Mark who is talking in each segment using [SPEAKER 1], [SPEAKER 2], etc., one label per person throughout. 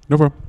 [SPEAKER 1] No problem.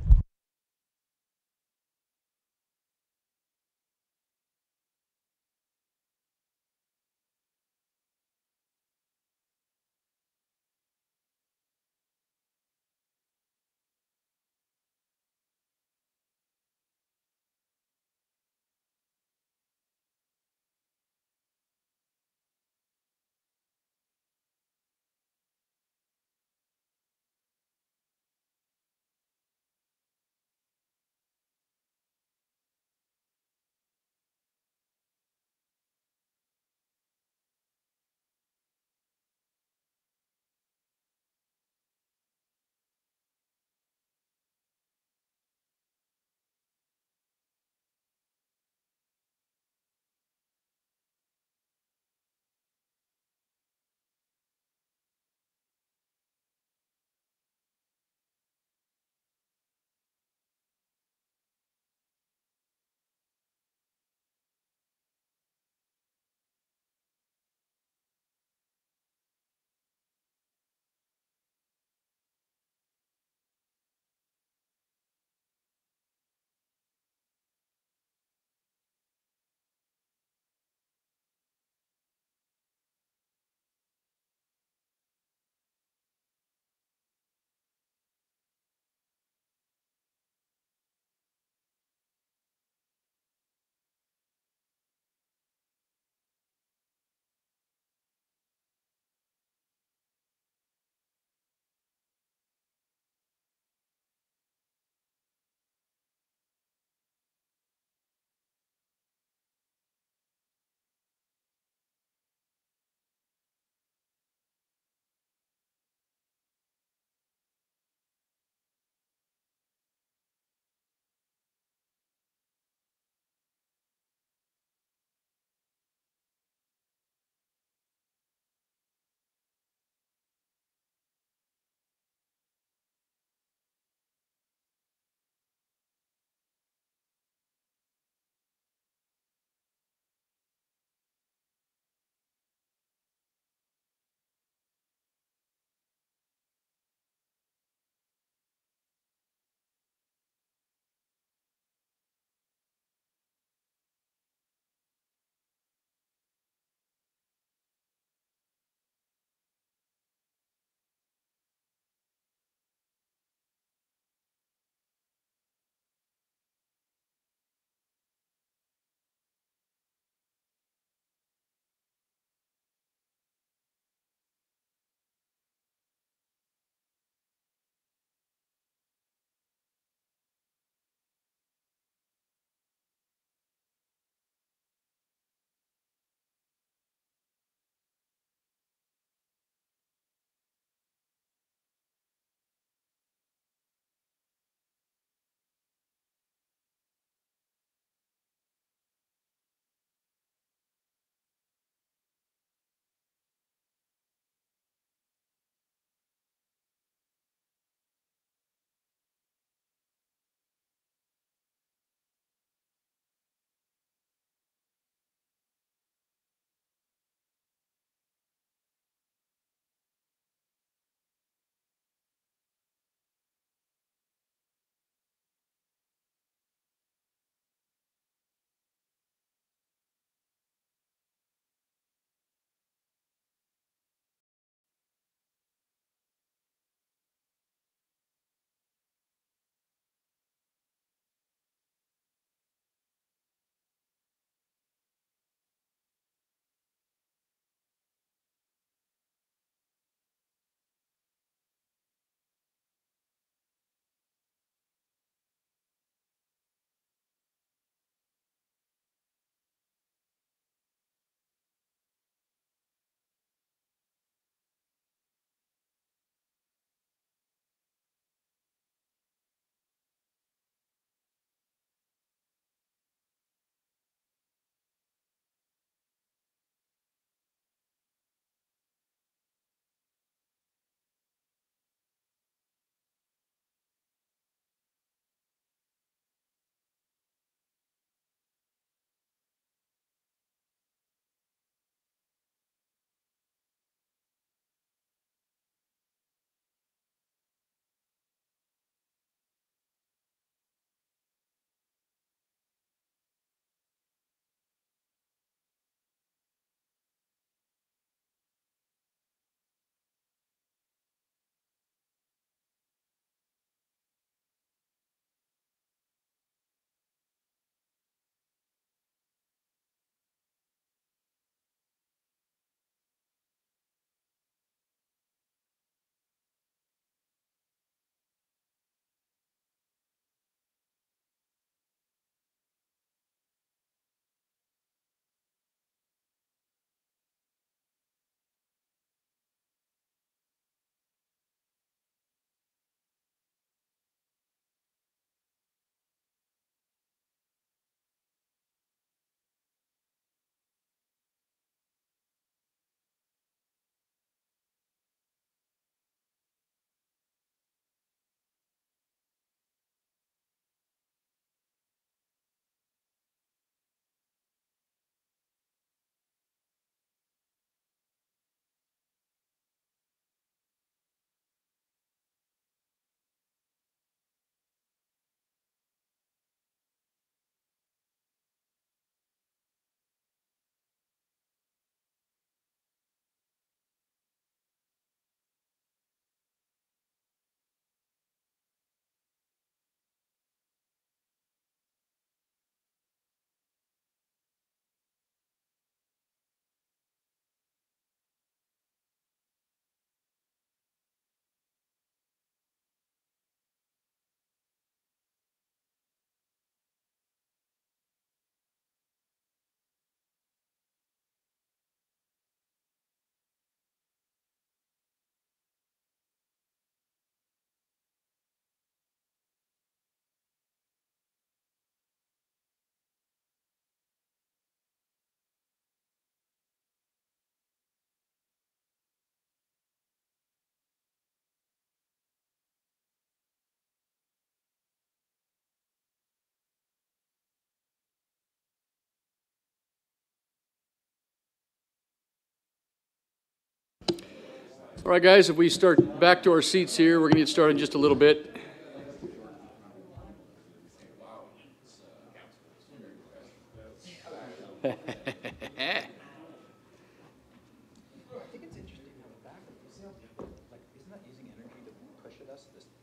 [SPEAKER 1] All right, guys, if we start back to our seats here, we're going to get started in just a little bit.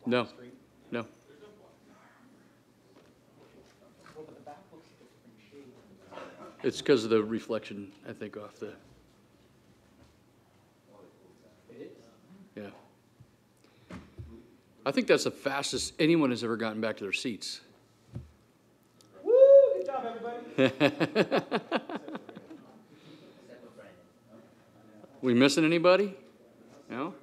[SPEAKER 1] No, no. It's because of the reflection, I think, off the... Yeah. I think that's the fastest anyone has ever gotten back to their seats.
[SPEAKER 2] Woo! Good job, everybody.
[SPEAKER 1] We missing anybody? No?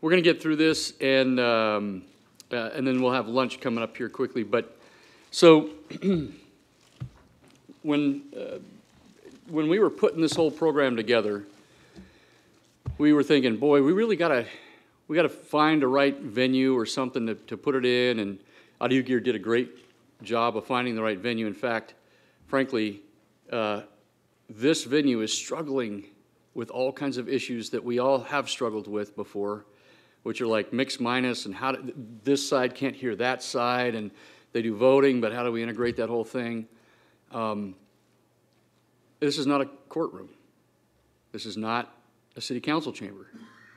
[SPEAKER 1] We're going to get through this, and then we'll have lunch coming up here quickly. But so when we were putting this whole program together, we were thinking, boy, we really gotta find a right venue or something to put it in. And Audio Gear did a great job of finding the right venue. In fact, frankly, this venue is struggling with all kinds of issues that we all have struggled with before, which are like mix minus and how this side can't hear that side, and they do voting, but how do we integrate that whole thing? This is not a courtroom. This is not a city council chamber,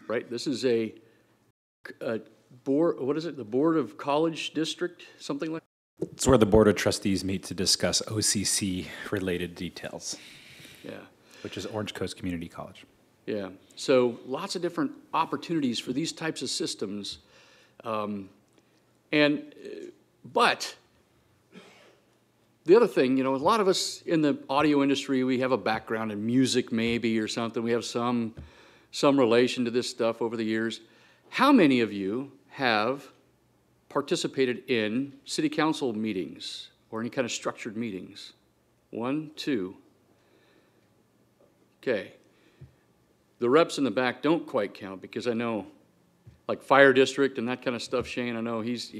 [SPEAKER 1] right? This is a board, what is it, the Board of College District, something like that?
[SPEAKER 3] It's where the Board of Trustees meet to discuss OCC-related details.
[SPEAKER 1] Yeah.
[SPEAKER 3] Which is Orange Coast Community College.
[SPEAKER 1] Yeah, so lots of different opportunities for these types of systems. But the other thing, you know, a lot of us in the audio industry, we have a background in music maybe or something. We have some relation to this stuff over the years. How many of you have participated in city council meetings or any kind of structured meetings? 1, 2. Okay. The reps in the back don't quite count because I know, like fire district and that kind of stuff, Shane, I know he's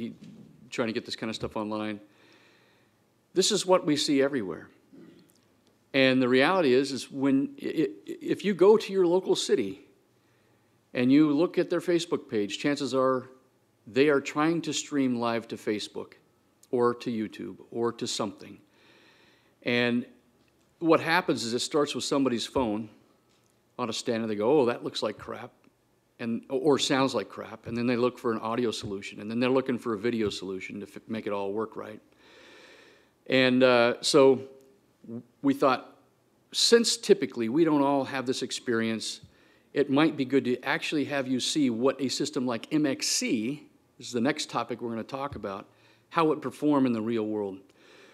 [SPEAKER 1] trying to get this kind of stuff online. This is what we see everywhere. And the reality is if you go to your local city and you look at their Facebook page, chances are they are trying to stream live to Facebook or to YouTube or to something. And what happens is it starts with somebody's phone on a stand and they go, oh, that looks like crap, or sounds like crap, and then they look for an audio solution, and then they're looking for a video solution to make it all work right. And so we thought, since typically we don't all have this experience, it might be good to actually have you see what a system like MXC, this is the next topic we're going to talk about, how it would perform in the real world.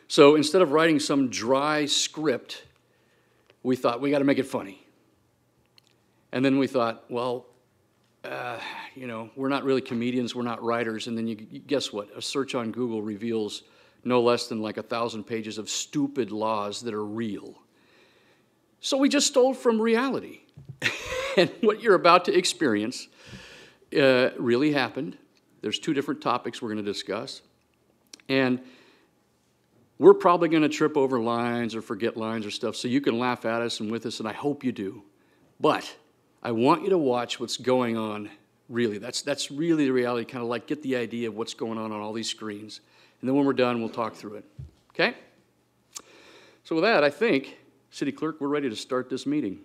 [SPEAKER 1] So instead of writing some dry script, we thought we got to make it funny. And then we thought, well, you know, we're not really comedians, we're not writers. And then you guess what? A search on Google reveals no less than like 1,000 pages of stupid laws that are real. So we just stole from reality. And what you're about to experience really happened. There's 2 different topics we're going to discuss. And we're probably going to trip over lines or forget lines or stuff, so you can laugh at us and with us, and I hope you do. But I want you to watch what's going on, really. That's really the reality, kind of like get the idea of what's going on all these screens. And then when we're done, we'll talk through it. Okay? So with that, I think, City Clerk, we're ready to start this meeting.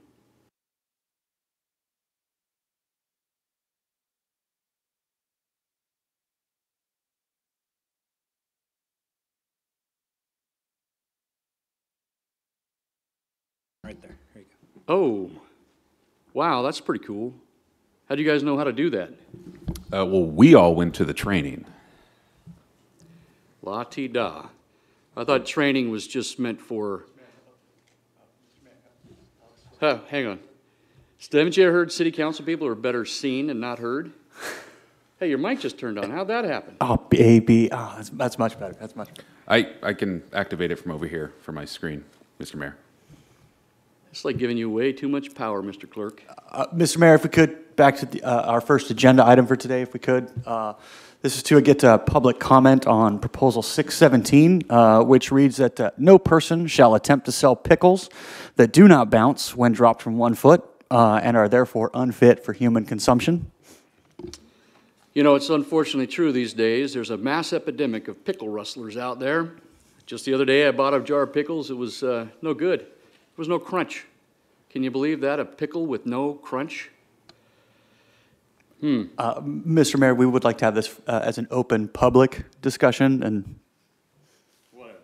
[SPEAKER 3] Right there. Here you go.
[SPEAKER 1] Oh, wow, that's pretty cool. How do you guys know how to do that?
[SPEAKER 4] Well, we all went to the training.
[SPEAKER 1] La-ti-da. I thought training was just meant for... Huh, hang on. Haven't you ever heard city council people are better seen and not heard? Hey, your mic just turned on. How'd that happen?
[SPEAKER 2] Oh, baby. Oh, that's much better. That's much better.
[SPEAKER 4] I can activate it from over here from my screen, Mr. Mayor.
[SPEAKER 1] It's like giving you way too much power, Mr. Clerk.
[SPEAKER 2] Mr. Mayor, if we could, back to our first agenda item for today, if we could. This is to get public comment on Proposal 617, which reads that no person shall attempt to sell pickles that do not bounce when dropped from 1 foot and are therefore unfit for human consumption.
[SPEAKER 1] You know, it's unfortunately true these days. There's a mass epidemic of pickle rustlers out there. Just the other day, I bought a jar of pickles. It was no good. There was no crunch. Can you believe that? A pickle with no crunch?
[SPEAKER 2] Mr. Mayor, we would like to have this as an open public discussion, and
[SPEAKER 1] Whatever.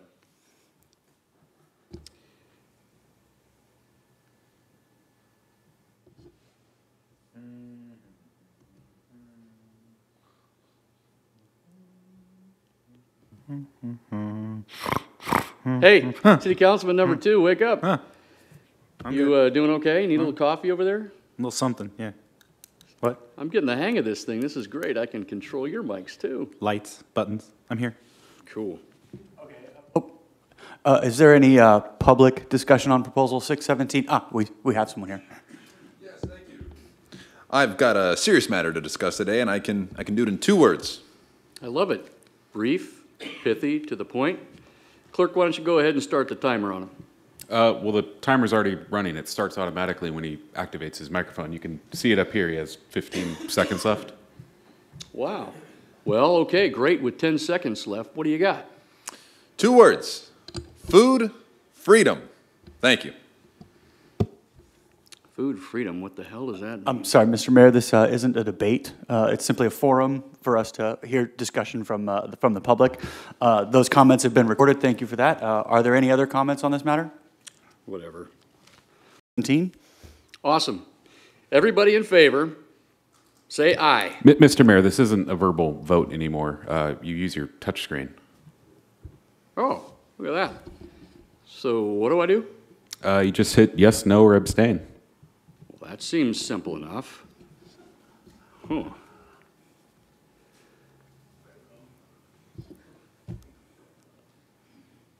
[SPEAKER 1] Hey, City Councilman number 2, wake up. You doing okay? You need a little coffee over there?
[SPEAKER 3] A little something, yeah. What?
[SPEAKER 1] I'm getting the hang of this thing. This is great. I can control your mics too.
[SPEAKER 3] Lights, buttons. I'm here.
[SPEAKER 1] Cool.
[SPEAKER 2] is there any public discussion on Proposal 617? We have someone here.
[SPEAKER 5] Yes, thank you. I've got a serious matter to discuss today, and I can do it in 2 words.
[SPEAKER 1] I love it. Brief, pithy, to the point. Clerk, why don't you go ahead and start the timer on him?
[SPEAKER 4] Well, the timer's already running. It starts automatically when he activates his microphone. You can see it up here. He has 15 seconds left.
[SPEAKER 1] Wow. Well, okay, great. With 10 seconds left, what do you got?
[SPEAKER 5] 2 words. Food freedom. Thank you.
[SPEAKER 1] Food freedom, what the hell does that mean?
[SPEAKER 2] I'm sorry, Mr. Mayor, this isn't a debate. It's simply a forum for us to hear discussion from the public. Those comments have been recorded. Thank you for that. Are there any other comments on this matter?
[SPEAKER 1] Whatever.
[SPEAKER 2] 17?
[SPEAKER 1] Awesome. Everybody in favor, say aye.
[SPEAKER 4] Mr. Mayor, this isn't a verbal vote anymore. You use your touchscreen.
[SPEAKER 1] Oh, look at that. So what do I do?
[SPEAKER 4] You just hit yes, no, or abstain.
[SPEAKER 1] Well, that seems simple enough. Huh.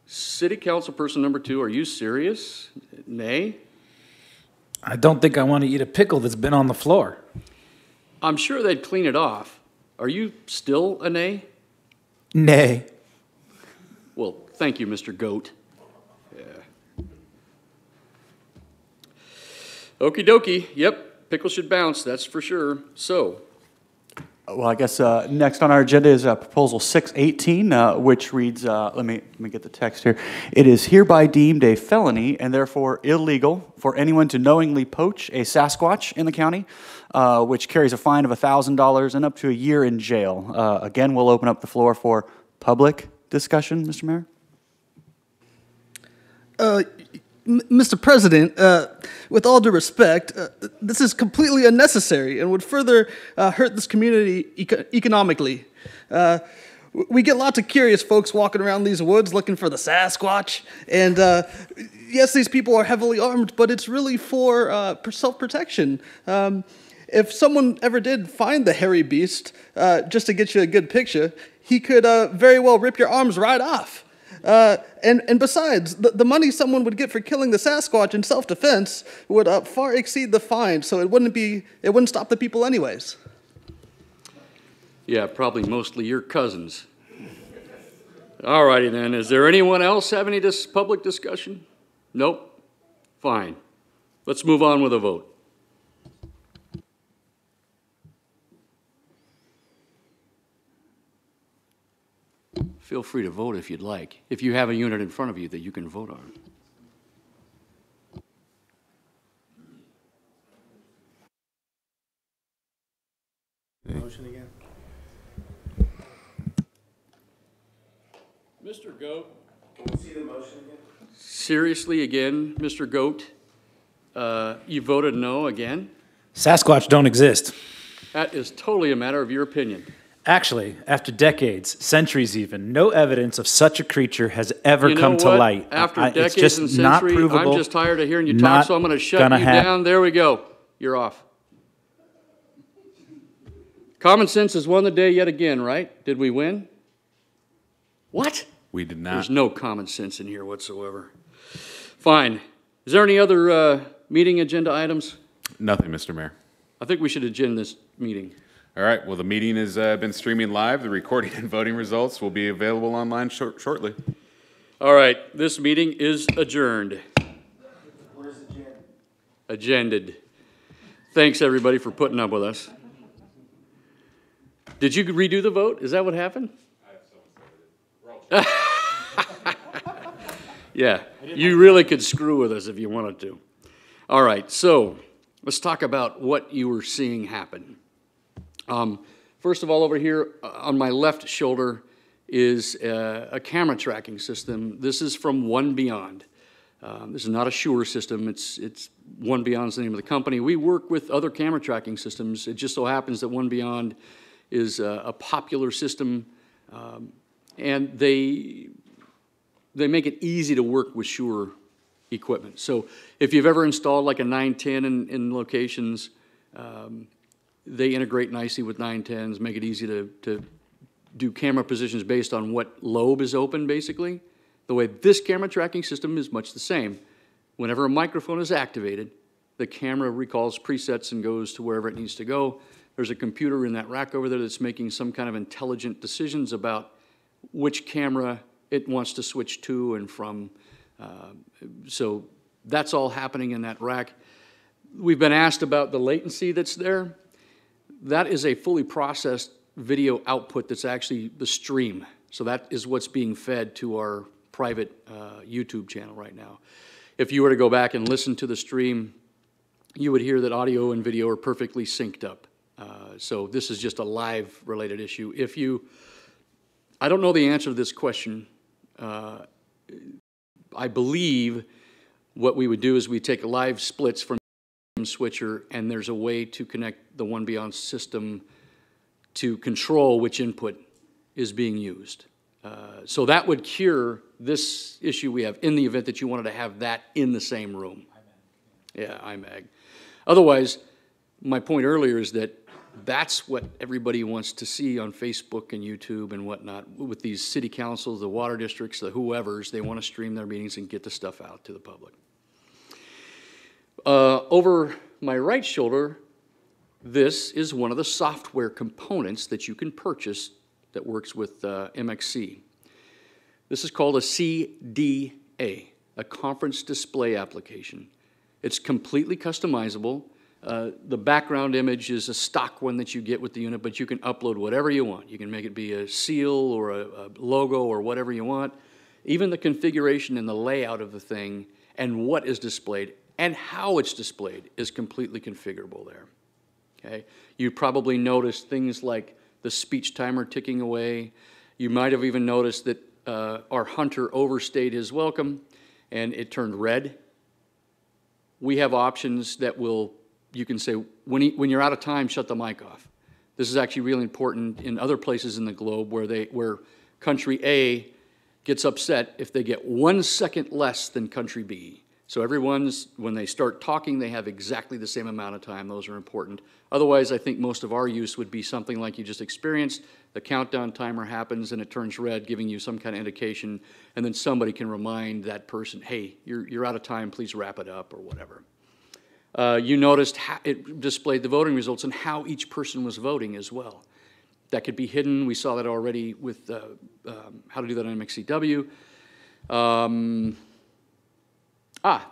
[SPEAKER 1] City Council person number 2, are you serious? Nay?
[SPEAKER 6] I don't think I want to eat a pickle that's been on the floor.
[SPEAKER 1] I'm sure they'd clean it off. Are you still a nay?
[SPEAKER 6] Nay.
[SPEAKER 1] Well, thank you, Mr. Goat. Yeah. Okie dokie. Yep, pickle should bounce, that's for sure. So,
[SPEAKER 2] Well, I guess next on our agenda is Proposal 618, which reads, let me get the text here. It is hereby deemed a felony and therefore illegal for anyone to knowingly poach a Sasquatch in the county, which carries a fine of $1,000 and up to a year in jail. Again, we'll open up the floor for public discussion, Mr. Mayor.
[SPEAKER 7] Mr. President, with all due respect, this is completely unnecessary and would further hurt this community economically. We get lots of curious folks walking around these woods looking for the Sasquatch, and yes, these people are heavily armed, but it's really for self-protection. If someone ever did find the hairy beast, just to get you a good picture, he could very well rip your arms right off. And besides, the money someone would get for killing the Sasquatch in self-defense would far exceed the fine, so it wouldn't stop the people anyways.
[SPEAKER 1] yeah, probably mostly your cousins. All righty then. Is there anyone else have any public discussion? Nope. Fine. Let's move on with a vote. Feel free to vote if you'd like, if you have a unit in front of you that you can vote on.
[SPEAKER 6] Motion again?
[SPEAKER 1] Mr. Goat.
[SPEAKER 6] Can we see the motion again?
[SPEAKER 1] Seriously again, Mr. Goat, you voted no again?
[SPEAKER 6] Sasquatch don't exist.
[SPEAKER 1] That is totally a matter of your opinion.
[SPEAKER 6] Actually, after decades, centuries even, no evidence of such a creature has ever
[SPEAKER 1] You know
[SPEAKER 6] come to
[SPEAKER 1] what?
[SPEAKER 6] light.
[SPEAKER 1] After
[SPEAKER 6] It's
[SPEAKER 1] decades
[SPEAKER 6] just
[SPEAKER 1] and
[SPEAKER 6] not
[SPEAKER 1] centuries,
[SPEAKER 6] provable.
[SPEAKER 1] I'm just tired of hearing you talk,
[SPEAKER 6] Not
[SPEAKER 1] so I'm going to shut
[SPEAKER 6] gonna
[SPEAKER 1] you
[SPEAKER 6] hap-
[SPEAKER 1] down. There we go. You're off. Common sense has won the day yet again, right? Did we win? What?
[SPEAKER 4] We did not.
[SPEAKER 1] There's no common sense in here whatsoever. Fine. Is there any other meeting agenda items?
[SPEAKER 4] Nothing, Mr. Mayor.
[SPEAKER 1] I think we should adjourn this meeting.
[SPEAKER 4] All right, well, the meeting has been streaming live. The recording and voting results will be available online shortly.
[SPEAKER 1] All right, this meeting is adjourned.
[SPEAKER 6] Where's the jam?
[SPEAKER 1] Agended. Thanks, everybody, for putting up with us. Did you redo the vote? Is that what happened? Yeah, you really could screw with us if you wanted to. All right, so let's talk about what you were seeing happen. First of all, over here on my left shoulder is a camera tracking system. This is from One Beyond. This is not a Shure system. It's One Beyond's the name of the company. We work with other camera tracking systems. It just so happens that One Beyond is a popular system, and they make it easy to work with Shure equipment. So if you've ever installed like a 910 in locations, they integrate nicely with 910s, make it easy to do camera positions based on what lobe is open, basically. The way this camera tracking system is much the same. Whenever a microphone is activated, the camera recalls presets and goes to wherever it needs to go. There's a computer in that rack over there that's making some kind of intelligent decisions about which camera it wants to switch to and from. So that's all happening in that rack. We've been asked about the latency that's there. That is a fully processed video output that's actually the stream. So that is what's being fed to our private YouTube channel right now. If you were to go back and listen to the stream, you would hear that audio and video are perfectly synced up. So this is just a live related issue. I don't know the answer to this question. I believe what we would do is we take live splits from switcher, and there's a way to connect the One Beyond system to control which input is being used. So that would cure this issue we have in the event that you wanted to have that in the same room. Yeah, IMAG. Otherwise, my point earlier is that that's what everybody wants to see on Facebook and YouTube and whatnot. With these city councils, the water districts, the whoever's, they want to stream their meetings and get the stuff out to the public. Over my right shoulder, this is one of the software components that you can purchase that works with MXC. This is called a CDA, a conference display application. It's completely customizable. The background image is a stock one that you get with the unit, but you can upload whatever you want. You can make it be a seal or a logo or whatever you want. Even the configuration and the layout of the thing and what is displayed and how it's displayed is completely configurable there. Okay? You probably noticed things like the speech timer ticking away. You might have even noticed that our hunter overstayed his welcome and it turned red. We have options that will, you can say, when you're out of time, shut the mic off. This is actually really important in other places in the globe where country A gets upset if they get 1 second less than country B. So when they start talking, they have exactly the same amount of time. Those are important. Otherwise, I think most of our use would be something like you just experienced. The countdown timer happens and it turns red, giving you some kind of indication, and then somebody can remind that person, hey, you're out of time, please wrap it up, or whatever. You noticed how it displayed the voting results and how each person was voting as well. That could be hidden. We saw that already with how to do that on MXCW.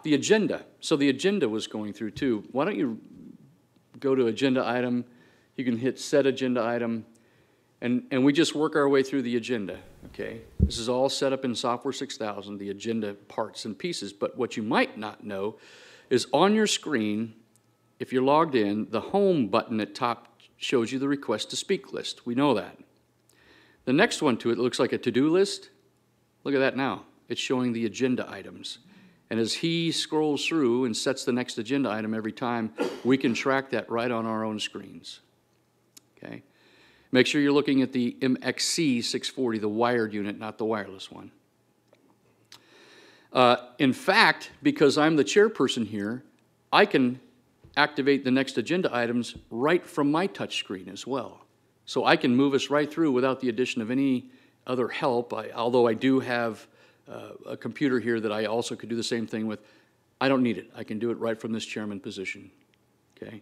[SPEAKER 1] The agenda. So the agenda was going through too. Why don't you go to agenda item, you can hit set agenda item, and we just work our way through the agenda, okay? This is all set up in Software 6000, the agenda parts and pieces, but what you might not know is on your screen, if you're logged in, the home button at top shows you the request to speak list. We know that. The next one to it looks like a to-do list. Look at that now. It's showing the agenda items. And as he scrolls through and sets the next agenda item every time, we can track that right on our own screens. Okay? Make sure you're looking at the MXC 640, the wired unit, not the wireless one. In fact, because I'm the chairperson here, I can activate the next agenda items right from my touch screen as well. So I can move us right through without the addition of any other help, although I do have a computer here that I also could do the same thing with. I don't need it. I can do it right from this chairman position. Okay.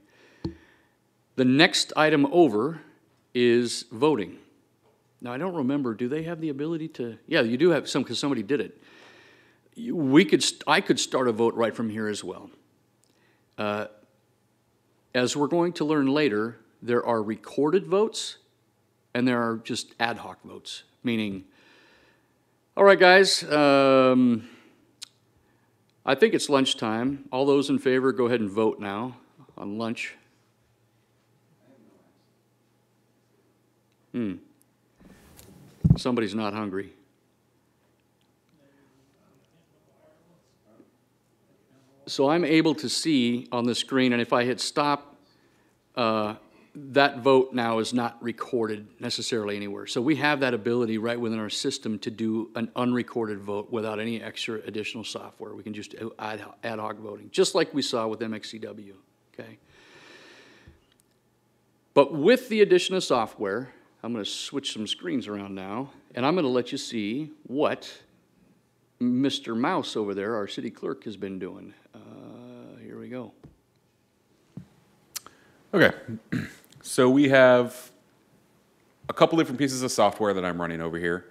[SPEAKER 1] The next item over is voting. Now I don't remember, do they have the ability to, yeah, you do have some because somebody did it. I could start a vote right from here as well. as we're going to learn later, there are recorded votes and there are just ad hoc votes, meaning, all right, guys, I think it's lunchtime. All those in favor, go ahead and vote now on lunch. Somebody's not hungry. So I'm able to see on the screen, and if I hit stop, that vote now is not recorded necessarily anywhere. So we have that ability right within our system to do an unrecorded vote without any extra additional software. We can just do ad hoc voting, just like we saw with MXCW, okay? But with the addition of software, I'm going to switch some screens around now, and I'm going to let you see what Mr. Mouse over there, our city clerk, has been doing. Here we go.
[SPEAKER 4] Okay, so we have a couple different pieces of software that I'm running over here.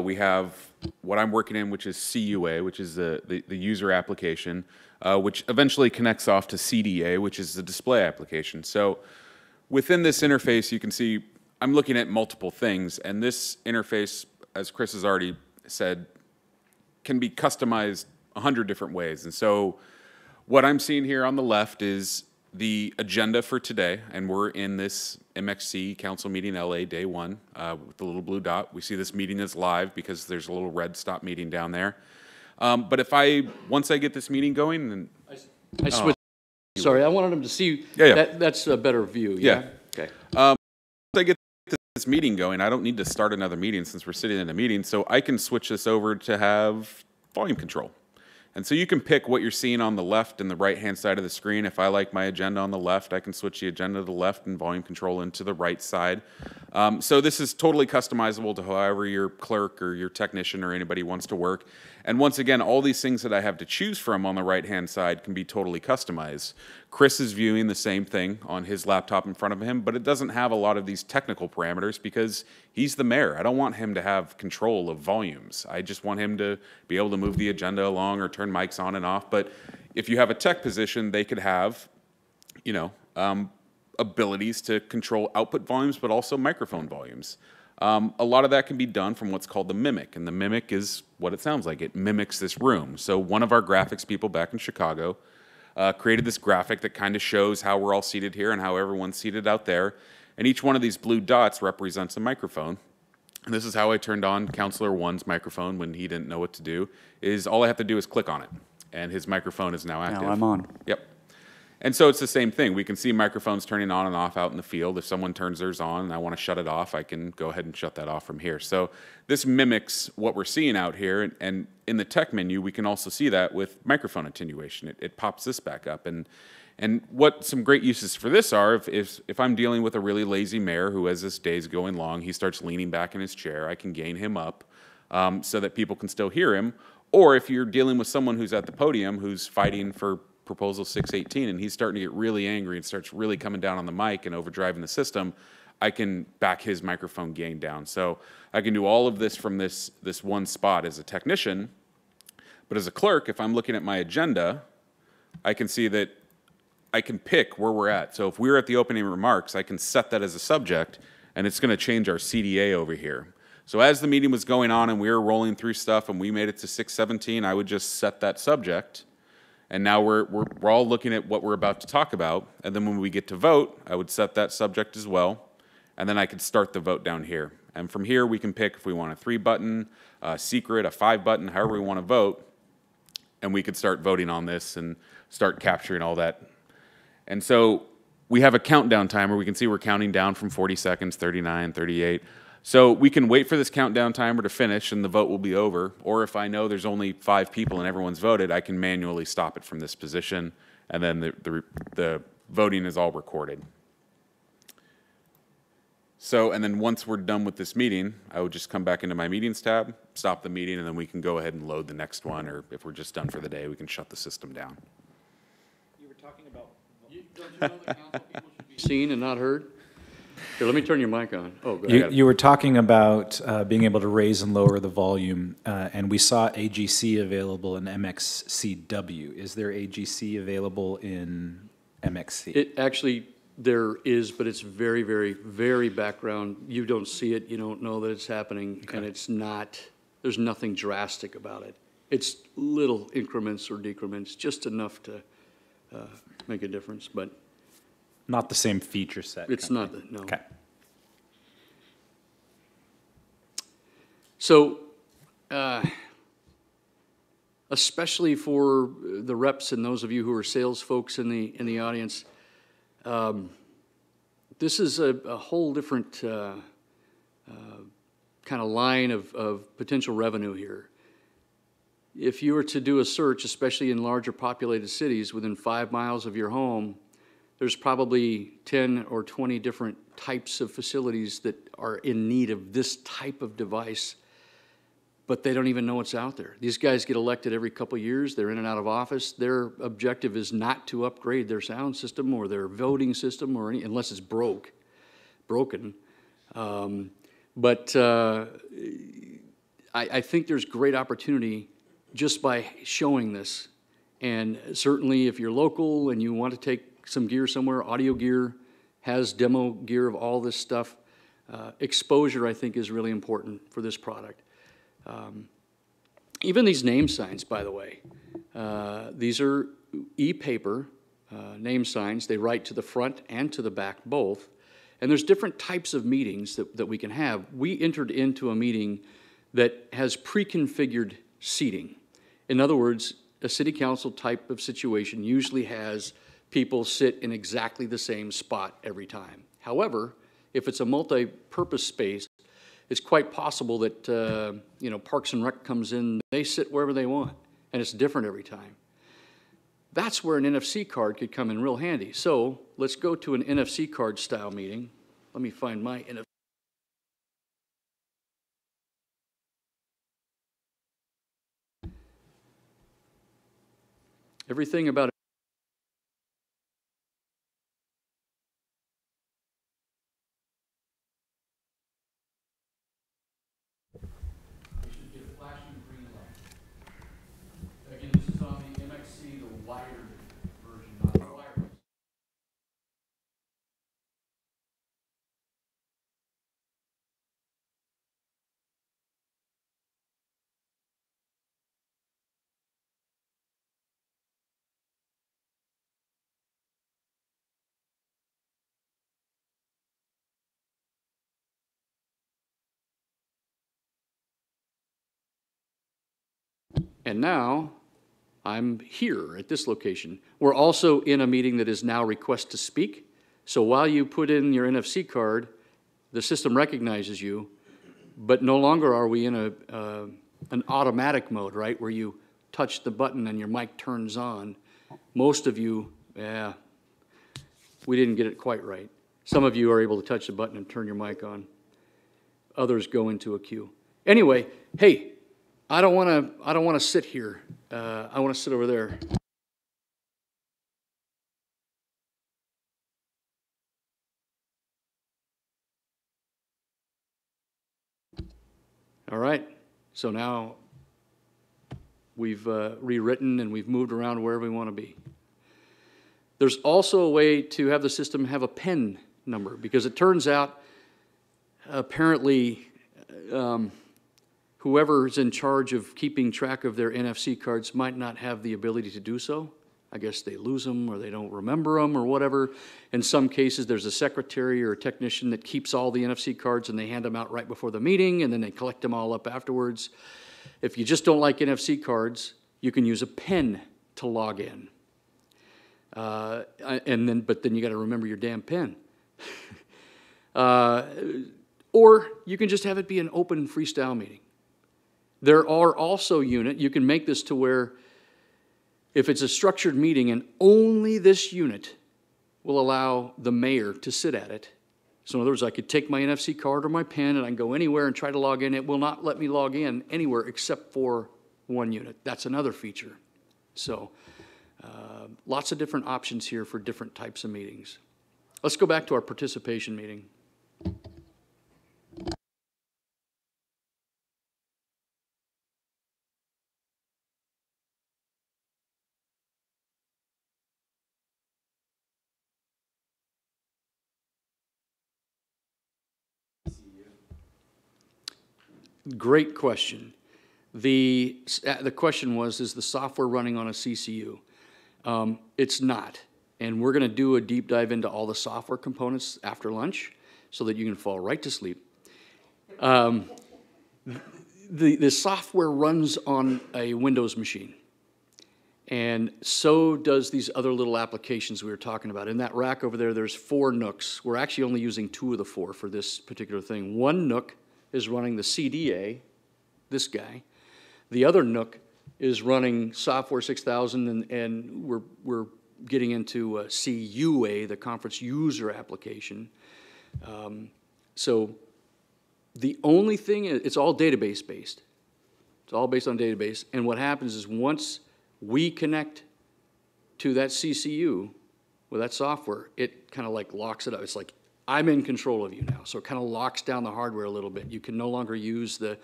[SPEAKER 4] We have what I'm working in, which is CUA, which is the user application, which eventually connects off to CDA, which is the display application. So within this interface, you can see I'm looking at multiple things, and this interface, as Chris has already said, can be customized 100 different ways. And so what I'm seeing here on the left is the agenda for today, and we're in this MXC Council Meeting LA Day 1 with the little blue dot. We see this meeting is live because there's a little red stop meeting down there. But once I get this meeting going, then
[SPEAKER 1] I switched. Sorry, I wanted them to see.
[SPEAKER 4] Yeah.
[SPEAKER 1] That's a better view.
[SPEAKER 4] Yeah.
[SPEAKER 1] Okay.
[SPEAKER 4] Once I get this meeting going, I don't need to start another meeting since we're sitting in a meeting, so I can switch this over to have volume control. And so you can pick what you're seeing on the left and the right-hand side of the screen. If I like my agenda on the left, I can switch the agenda to the left and volume control into the right side. So this is totally customizable to however your clerk or your technician or anybody wants to work. And once again, all these things that I have to choose from on the right-hand side can be totally customized. Chris is viewing the same thing on his laptop in front of him, but it doesn't have a lot of these technical parameters because he's the mayor. I don't want him to have control of volumes. I just want him to be able to move the agenda along or turn mics on and off. But if you have a tech position, they could have, abilities to control output volumes, but also microphone volumes. A lot of that can be done from what's called the mimic, and the mimic is what it sounds like. It mimics this room. So one of our graphics people back in Chicago created this graphic that kind of shows how we're all seated here and how everyone's seated out there. And each one of these blue dots represents a microphone. And this is how I turned on Counselor 1's microphone when he didn't know what to do, is all I have to do is click on it, and his microphone is now active.
[SPEAKER 2] Now I'm on.
[SPEAKER 4] Yep. And so it's the same thing. We can see microphones turning on and off out in the field. If someone turns theirs on and I want to shut it off, I can go ahead and shut that off from here. So this mimics what we're seeing out here. And in the tech menu, we can also see that with microphone attenuation. It pops this back up. And what some great uses for this are, if I'm dealing with a really lazy mayor who, as this day's going long, he starts leaning back in his chair, I can gain him up so that people can still hear him. Or if you're dealing with someone who's at the podium who's fighting for Proposal 618 and he's starting to get really angry and starts really coming down on the mic and overdriving the system, I can back his microphone gain down. So I can do all of this from this one spot as a technician. But as a clerk, if I'm looking at my agenda, I can see that I can pick where we're at. So if we're at the opening remarks, I can set that as a subject, and it's going to change our CDA over here. So as the meeting was going on and we were rolling through stuff and we made it to 617, I would just set that subject. And now we're all looking at what we're about to talk about. And then when we get to vote, I would set that subject as well. And then I could start the vote down here. And from here, we can pick if we want a 3-button, a secret, a 5-button, however we want to vote. And we could start voting on this and start capturing all that. And so we have a countdown timer. We can see we're counting down from 40 seconds, 39, 38. So we can wait for this countdown timer to finish and the vote will be over. Or if I know there's only 5 people and everyone's voted, I can manually stop it from this position, and then the voting is all recorded. So, and then once we're done with this meeting, I would just come back into my meetings tab, stop the meeting, and then we can go ahead and load the next one, or if we're just done for the day, we can shut the system down.
[SPEAKER 1] You were talking about... Don't you know that council people should be seen and not heard? Here, let me turn your mic on. Oh, go ahead.
[SPEAKER 3] You were talking about being able to raise and lower the volume, and we saw AGC available in MXCW. Is there AGC available in MXC.
[SPEAKER 1] It actually, there is, but it's very, very, very background. You don't see it, you don't know that it's happening, and it's not, there's nothing drastic about it. It's little increments or decrements, just enough to make a difference, but
[SPEAKER 3] Not the same feature set.
[SPEAKER 1] it's
[SPEAKER 3] kind of
[SPEAKER 1] not,
[SPEAKER 3] thing.
[SPEAKER 1] no.
[SPEAKER 3] Okay.
[SPEAKER 1] So, especially for the reps and those of you who are sales folks in the audience, this is a whole different kind of line of potential revenue here. If you were to do a search, especially in larger populated cities within 5 miles of your home, there's probably 10 or 20 different types of facilities that are in need of this type of device, but they don't even know what's out there. These guys get elected every couple of years. They're in and out of office. Their objective is not to upgrade their sound system or their voting system or unless it's broken. I think there's great opportunity just by showing this. And certainly if you're local and you want to take some gear somewhere, Audio Gear has demo gear of all this stuff. Exposure, I think, is really important for this product. Even these name signs, by the way, these are e-paper name signs. They write to the front and to the back both. And there's different types of meetings that we can have. We entered into a meeting that has pre-configured seating. In other words, a city council type of situation usually has people sit in exactly the same spot every time. However, if it's a multi-purpose space, it's quite possible that Parks and Rec comes in, they sit wherever they want, and it's different every time. That's where an NFC card could come in real handy. So let's go to an NFC card style meeting. Let me find my NFC. Everything about again, this is on the MXC, the wired version, not the wireless. And now, I'm here at this location. We're also in a meeting that is now request to speak. So while you put in your NFC card, the system recognizes you, but no longer are we in an automatic mode, right, where you touch the button and your mic turns on. Most of you, we didn't get it quite right. Some of you are able to touch the button and turn your mic on. Others go into a queue. Anyway, hey, I don't want to sit here. I want to sit over there. All right. So now we've rewritten and we've moved around wherever we want to be. There's also a way to have the system have a PIN number, because it turns out apparently whoever's in charge of keeping track of their NFC cards might not have the ability to do so. I guess they lose them or they don't remember them or whatever. In some cases, there's a secretary or a technician that keeps all the NFC cards and they hand them out right before the meeting and then they collect them all up afterwards. If you just don't like NFC cards, you can use a PIN to log in. But then you got to remember your damn PIN. Or you can just have it be an open freestyle meeting. There are also units, you can make this to where if it's a structured meeting and only this unit will allow the mayor to sit at it. So in other words, I could take my NFC card or my PIN and I can go anywhere and try to log in. It will not let me log in anywhere except for one unit. That's another feature. So lots of different options here for different types of meetings. Let's go back to our participation meeting. Great question. The question was, is the software running on a CCU? It's not. And we're going to do a deep dive into all the software components after lunch so that you can fall right to sleep. The software runs on a Windows machine. And so does these other little applications we were talking about. In that rack over there, there's 4 NUCs. We're actually only using 2 of the 4 for this particular thing. One NUC is running the CDA, this guy. The other NUC is running Software 6000, and we're getting into CUA, the Conference User Application. So the only thing, it's all database based. It's all based on database. And what happens is once we connect to that CCU with that software, it kind of like locks it up. It's like, I'm in control of you now. So it kind of locks down the hardware a little bit. You can no longer use the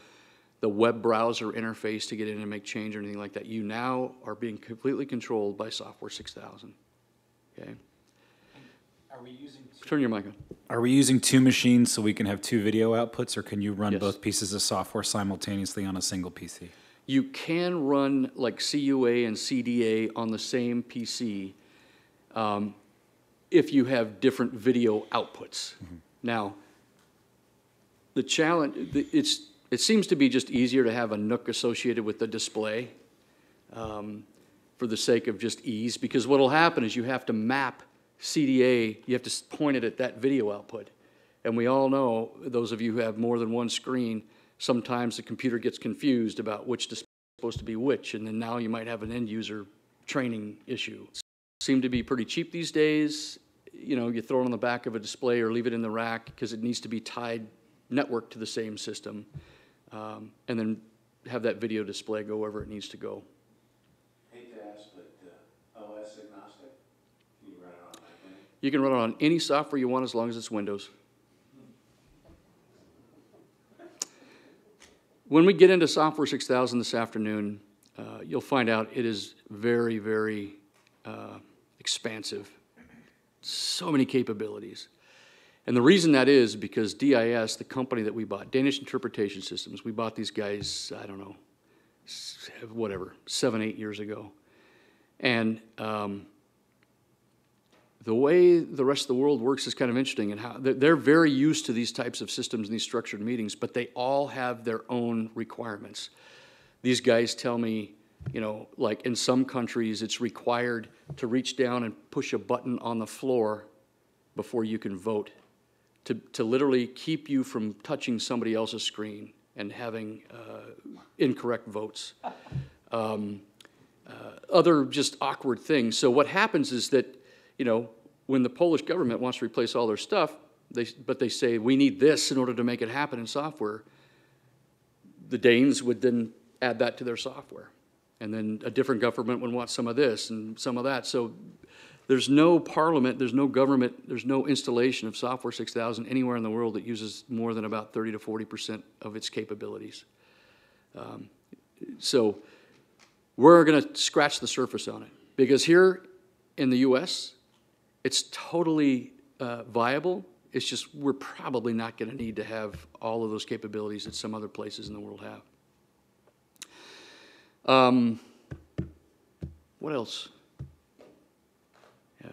[SPEAKER 1] web browser interface to get in and make change or anything like that. You now are being completely controlled by Software 6000. Okay?
[SPEAKER 3] Are we using
[SPEAKER 1] Turn your mic on.
[SPEAKER 6] Are we using 2 machines so we can have 2 video outputs, or can you run
[SPEAKER 1] Yes.
[SPEAKER 6] both pieces of software simultaneously on a single PC?
[SPEAKER 1] You can run like CUA and CDA on the same PC if you have different video outputs. Mm-hmm. Now, the challenge, it seems to be just easier to have a NUC associated with the display for the sake of just ease, because what will happen is you have to map CDA, you have to point it at that video output. And we all know, those of you who have more than one screen, sometimes the computer gets confused about which display is supposed to be which, and then now you might have an end user training issue. Seem to be pretty cheap these days. You know, you throw it on the back of a display or leave it in the rack because it needs to be tied network to the same system, and then have that video display go wherever it needs to go.
[SPEAKER 8] Hate to ask, but OS agnostic? Can you run it on anything?
[SPEAKER 1] You can run it on any software you want as long as it's Windows. When we get into Software 6000 this afternoon, you'll find out it is very, very expansive. So many capabilities. And the reason that is because DIS, the company that we bought, Danish Interpretation Systems, we bought these guys, I don't know, whatever, 7, 8 years ago. And the way the rest of the world works is kind of interesting, and how they're very used to these types of systems and these structured meetings, but they all have their own requirements. These guys tell me, you know, like in some countries it's required to reach down and push a button on the floor before you can vote, to literally keep you from touching somebody else's screen and having incorrect votes. Other just awkward things. So what happens is that, you know, when the Polish government wants to replace all their stuff, but they say, we need this in order to make it happen in software, the Danes would then add that to their software. And then a different government would want some of this and some of that. So there's no parliament, there's no government, there's no installation of Software 6000 anywhere in the world that uses more than about 30 to 40% of its capabilities. So we're going to scratch the surface on it. Because here in the US, it's totally viable. It's just we're probably not going to need to have all of those capabilities that some other places in the world have. What else? Yeah.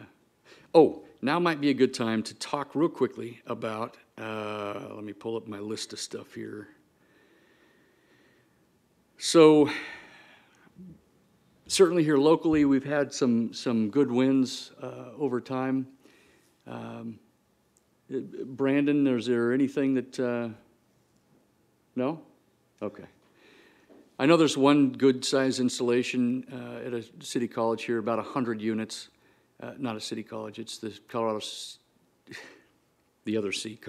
[SPEAKER 1] Oh, now might be a good time to talk real quickly about, let me pull up my list of stuff here. So, certainly here locally, we've had some good wins over time. Brandon, is there anything that, no? Okay. I know there's one good-sized installation at a city college here, about 100 units. Not a city college, it's the Colorado, the other state,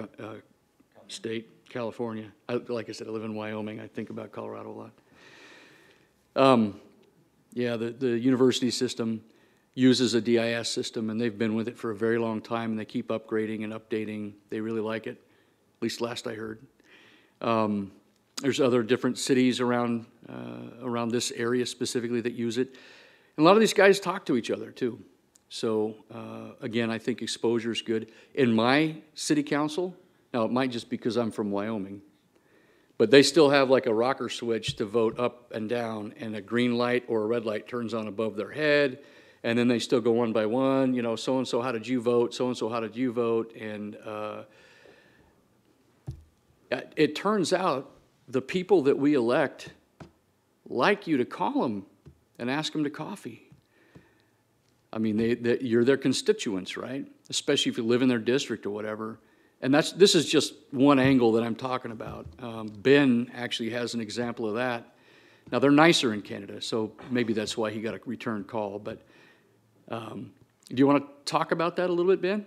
[SPEAKER 1] California. Like I said, I live in Wyoming. I think about Colorado a lot. Yeah, the university system uses a DIS system, and they've been with it for a very long time, and they keep upgrading and updating. They really like it, at least last I heard. There's other different cities around this area specifically that use it. And a lot of these guys talk to each other, too. So, again, I think exposure is good. In my city council, now it might just because I'm from Wyoming, But they still have like a rocker switch to vote up and down, and a green light or a red light turns on above their head, and then they still go one by one, you know, so-and-so, how did you vote? So-and-so, how did you vote? And it turns out the people that we elect like you to call them and ask them to coffee. I mean, you're their constituents, right? Especially if you live in their district or whatever. And this is just one angle that I'm talking about. Ben actually has an example of that. Now, they're nicer in Canada, so maybe that's why he got a return call. But do you want to talk about that a little bit, Ben?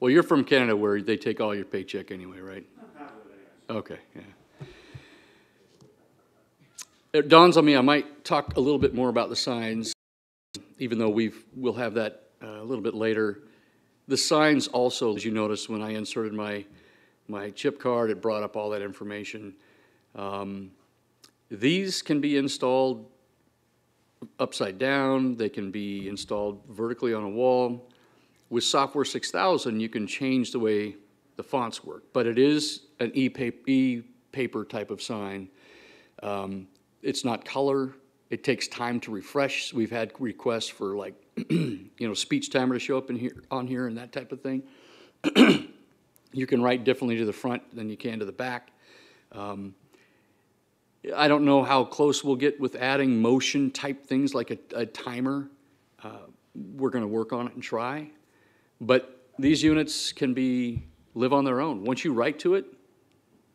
[SPEAKER 1] Well, you're from Canada where they take all your paycheck anyway, right? Okay, yeah. It dawns on me I might talk a little bit more about the signs, even though we'll have that a little bit later. The signs also, as you noticed when I inserted my chip card, it brought up all that information. These can be installed upside down. They can be installed vertically on a wall. With Software 6000, you can change the way the fonts work, but it is an e-paper type of sign. It's not color. It takes time to refresh. We've had requests for like, you know, speech timer to show up in here, on here and that type of thing. You can write differently to the front than you can to the back. I don't know how close we'll get with adding motion type things like a timer. We're going to work on it and try. But these units can live on their own. Once you write to it,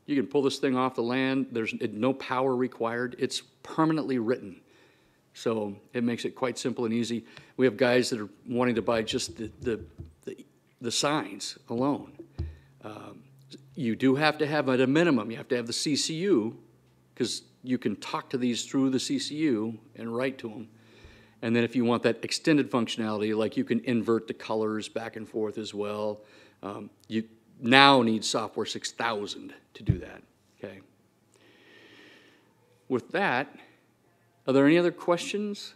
[SPEAKER 1] you can pull this thing off the land. There's no power required. It's permanently written. So it makes it quite simple and easy. We have guys that are wanting to buy just the signs alone. You do have to have, at a minimum, you have to have the CCU, because you can talk to these through the CCU and write to them. And then if you want that extended functionality, like you can invert the colors back and forth as well, you now need Software 6000 to do that, okay? With that, are there any other questions?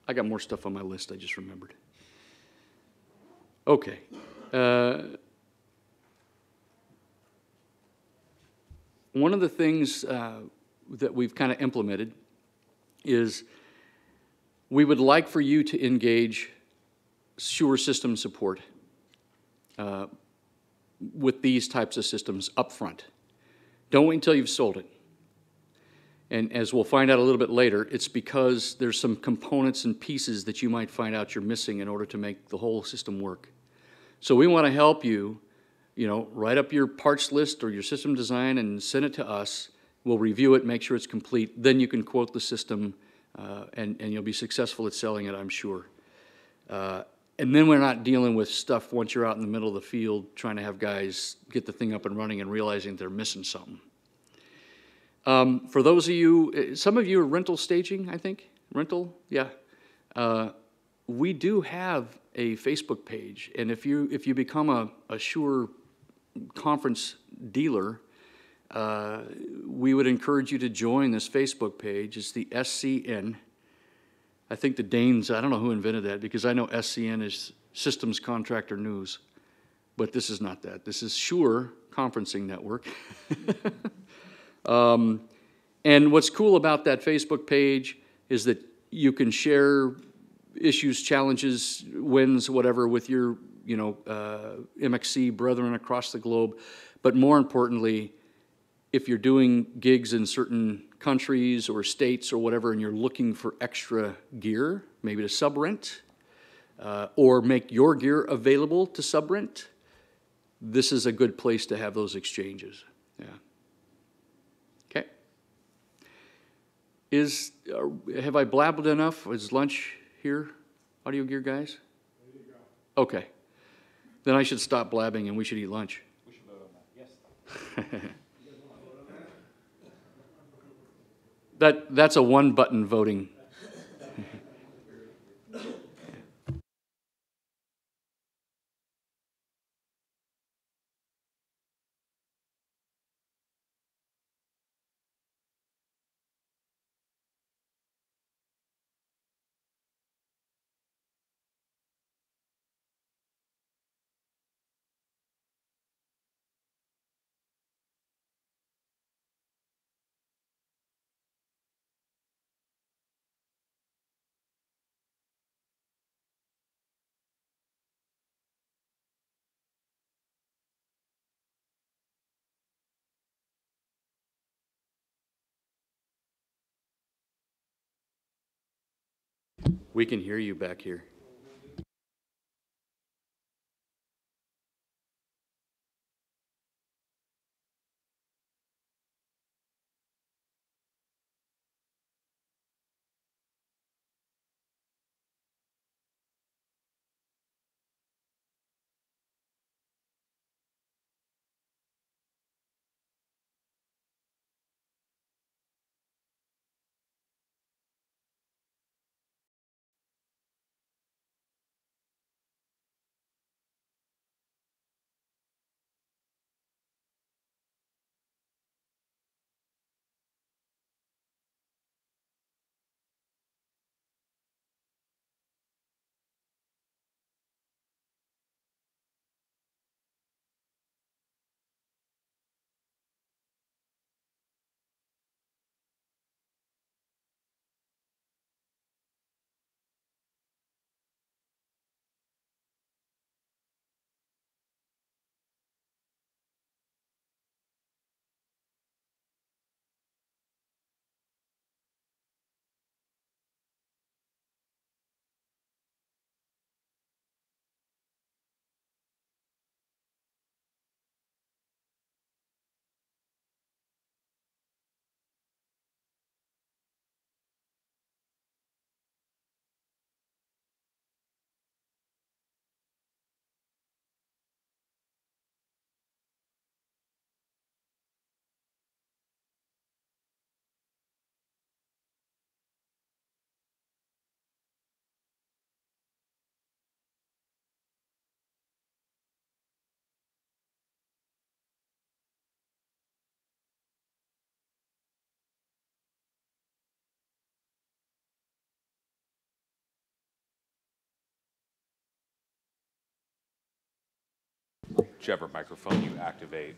[SPEAKER 1] I got more stuff on my list I just remembered. Okay. One of the things that we've kind of implemented is we would like for you to engage sewer system support with these types of systems up front. Don't wait until you've sold it. And as we'll find out a little bit later, it's because there's some components and pieces that you might find out you're missing in order to make the whole system work. So we want to help you, you know, write up your parts list or your system design and send it to us. We'll review it, make sure it's complete. Then you can quote the system, and you'll be successful at selling it, I'm sure. And then we're not dealing with stuff once you're out in the middle of the field trying to have guys get the thing up and running and realizing they're missing something. For those of you, some of you are rental staging, I think. Rental, yeah. We do have a Facebook page, and if you become a Shure conference dealer, we would encourage you to join this Facebook page. It's the SCN. I think the Danes, I don't know who invented that, because I know SCN is Systems Contractor News, but this is not that. This is Shure Conferencing Network. And what's cool about that Facebook page is that you can share issues, challenges, wins, whatever, with your MXC brethren across the globe. But more importantly, if you're doing gigs in certain countries or states or whatever, and you're looking for extra gear, maybe to sub-rent, or make your gear available to sub-rent, this is a good place to have those exchanges. Yeah. Okay. Have I blabbled enough? Is lunch here, audio gear guys? Ready to go. Okay. Then I should stop blabbing and we should eat lunch. We should vote on that. Yes. That's a one-button voting. We can hear you back here.
[SPEAKER 4] Whichever microphone you activate,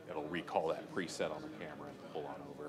[SPEAKER 4] it'll recall that preset on the camera and pull on over.